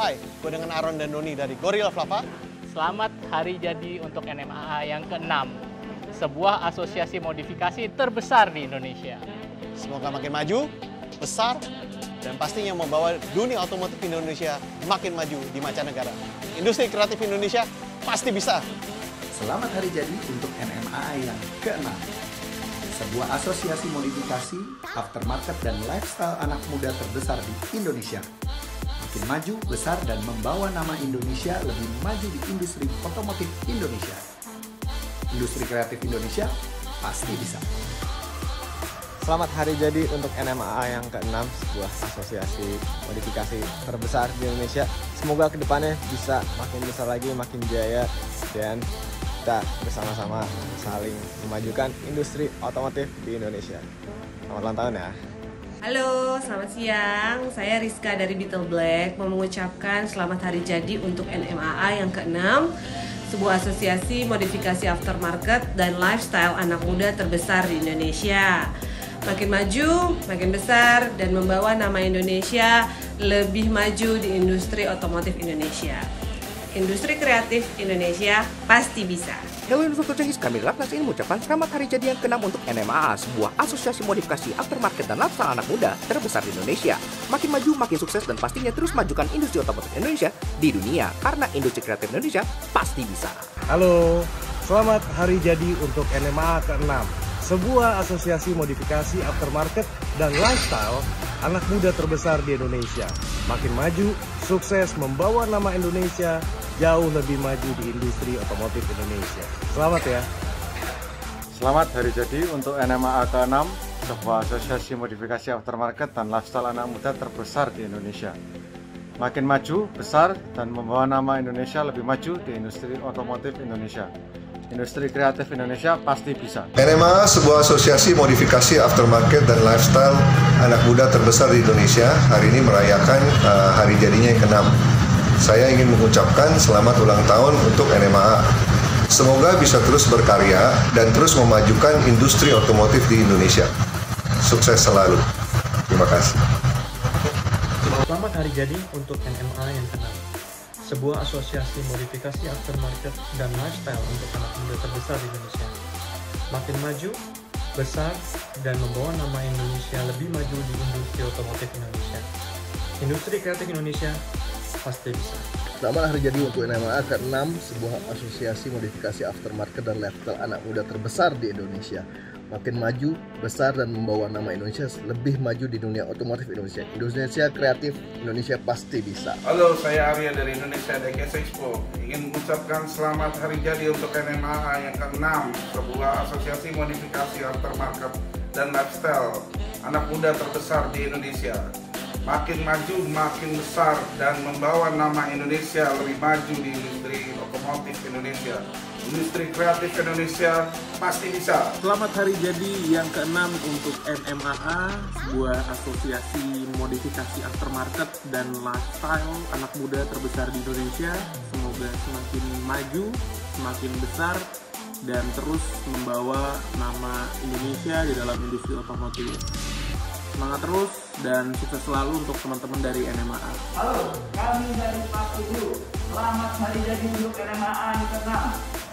Hai, gue dengan Aaron dan Doni dari Gorilla Flava. Selamat hari jadi untuk NMAA yang ke-6, sebuah asosiasi modifikasi terbesar di Indonesia. Semoga makin maju, besar, dan pastinya membawa dunia otomotif Indonesia makin maju di mancanegara. Industri kreatif Indonesia pasti bisa. Selamat hari jadi untuk NMAA yang ke-6, sebuah asosiasi modifikasi, aftermarket, dan lifestyle anak muda terbesar di Indonesia. Makin maju, besar, dan membawa nama Indonesia lebih maju di industri otomotif Indonesia. Industri kreatif Indonesia pasti bisa. Selamat hari jadi untuk NMAA yang ke-6, sebuah asosiasi modifikasi terbesar di Indonesia. Semoga kedepannya bisa makin besar lagi, makin jaya, dan kita bersama-sama saling memajukan industri otomotif di Indonesia. Selamat ulang tahun ya. Halo, selamat siang. Saya Rizka dari Beetle Black mau mengucapkan selamat hari jadi untuk NMAA yang ke-6, sebuah asosiasi modifikasi aftermarket dan lifestyle anak muda terbesar di Indonesia. Makin maju, makin besar, dan membawa nama Indonesia lebih maju di industri otomotif Indonesia. Industri kreatif Indonesia pasti bisa. Hello Investor Cengis, kami Ratnas ingin mengucapkan selamat hari jadi yang ke-6 untuk NMAA, sebuah asosiasi modifikasi aftermarket dan lifestyle anak muda terbesar di Indonesia. Makin maju, makin sukses, dan pastinya terus majukan industri otomotif Indonesia di dunia, karena industri kreatif Indonesia pasti bisa. Halo, selamat hari jadi untuk NMAA ke-6, sebuah asosiasi modifikasi aftermarket dan lifestyle anak muda terbesar di Indonesia. Makin maju, sukses, membawa nama Indonesia jauh lebih maju di industri otomotif Indonesia. Selamat ya. Selamat hari jadi untuk NMAA ke-6, sebuah asosiasi modifikasi aftermarket dan lifestyle anak muda terbesar di Indonesia. Makin maju, besar, dan membawa nama Indonesia lebih maju di industri otomotif Indonesia. Industri kreatif Indonesia pasti bisa. NMAA sebuah asosiasi modifikasi aftermarket dan lifestyle anak muda terbesar di Indonesia hari ini merayakan hari jadinya yang ke-6. Saya ingin mengucapkan selamat ulang tahun untuk NMAA. Semoga bisa terus berkarya dan terus memajukan industri otomotif di Indonesia. Sukses selalu. Terima kasih. Selamat hari jadi untuk NMAA yang ke-6, sebuah asosiasi modifikasi aftermarket dan lifestyle untuk anak muda terbesar di Indonesia. Makin maju, besar, dan membawa nama Indonesia lebih maju di industri otomotif Indonesia. Industri kreatif Indonesia pasti bisa. Selamat hari jadi untuk NMAA ke-6, sebuah asosiasi modifikasi aftermarket dan lifestyle anak muda terbesar di Indonesia. Makin maju, besar, dan membawa nama Indonesia lebih maju di dunia otomotif Indonesia. Indonesia kreatif, Indonesia pasti bisa. Halo, saya Arya dari Indonesia Dekes Expo. Ingin mengucapkan selamat hari jadi untuk NMAA yang ke-6, sebuah asosiasi modifikasi aftermarket dan lifestyle anak muda terbesar di Indonesia. Makin maju, makin besar, dan membawa nama Indonesia lebih maju di industri otomotif Indonesia. Industri kreatif Indonesia pasti bisa. Selamat hari jadi yang ke-6 untuk NMAA, sebuah asosiasi modifikasi aftermarket dan lifestyle anak muda terbesar di Indonesia. Semoga semakin maju, semakin besar, dan terus membawa nama Indonesia di dalam industri otomotif. Semangat terus dan sukses selalu untuk teman-teman dari NMAA. Halo, kami dari Pak Tujuh. Selamat hari jadi untuk NMAA yang ke-6,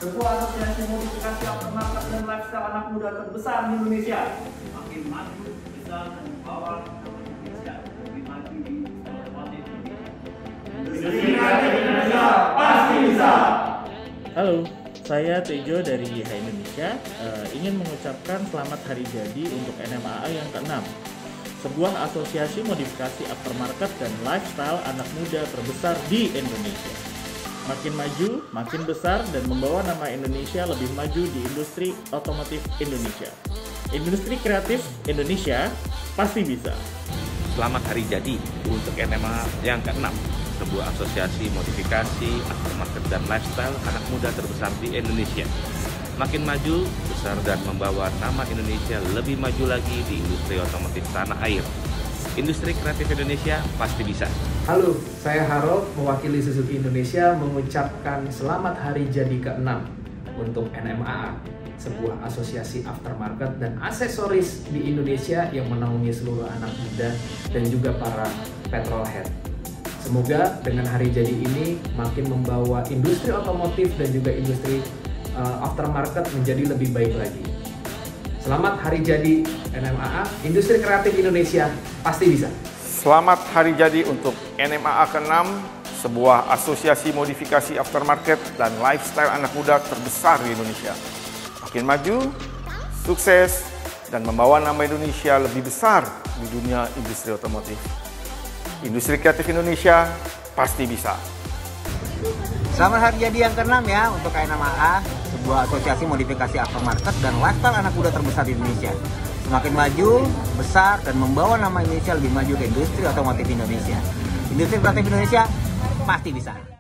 sebuah asosiasi modifikasi aftermarket dan lifestyle anak muda terbesar di Indonesia. Makin maju, besar, dan membawa nama Indonesia lebih maju di otomotif Indonesia. Industri kreatif Indonesia pasti bisa. Halo, saya Tejo dari YH Indonesia, ingin mengucapkan selamat hari jadi untuk NMAA yang ke-6, sebuah asosiasi modifikasi aftermarket dan lifestyle anak muda terbesar di Indonesia. Makin maju, makin besar, dan membawa nama Indonesia lebih maju di industri otomotif Indonesia. Industri kreatif Indonesia pasti bisa. Selamat hari jadi untuk NMAA yang ke-6, sebuah asosiasi modifikasi aftermarket dan lifestyle anak muda terbesar di Indonesia. Makin maju, besar, dan membawa nama Indonesia lebih maju lagi di industri otomotif tanah air. Industri kreatif Indonesia pasti bisa. Halo, saya Harold mewakili Suzuki Indonesia mengucapkan selamat hari jadi ke-6 untuk NMAA, sebuah asosiasi aftermarket dan aksesoris di Indonesia yang menaungi seluruh anak muda dan juga para petrolhead. Semoga dengan hari jadi ini makin membawa industri otomotif dan juga industri aftermarket menjadi lebih baik lagi. Selamat hari jadi NMAA, industri kreatif Indonesia pasti bisa. Selamat hari jadi untuk NMAA ke-6, sebuah asosiasi modifikasi aftermarket dan lifestyle anak muda terbesar di Indonesia. Makin maju, sukses, dan membawa nama Indonesia lebih besar di dunia industri otomotif. Industri kreatif Indonesia pasti bisa. Selamat hari jadi yang ke-6 ya untuk NMAA, sebuah asosiasi modifikasi aftermarket dan lifestyle anak muda terbesar di Indonesia. Semakin maju, besar, dan membawa nama Indonesia lebih maju ke industri otomotif Indonesia. Industri kreatif Indonesia pasti bisa.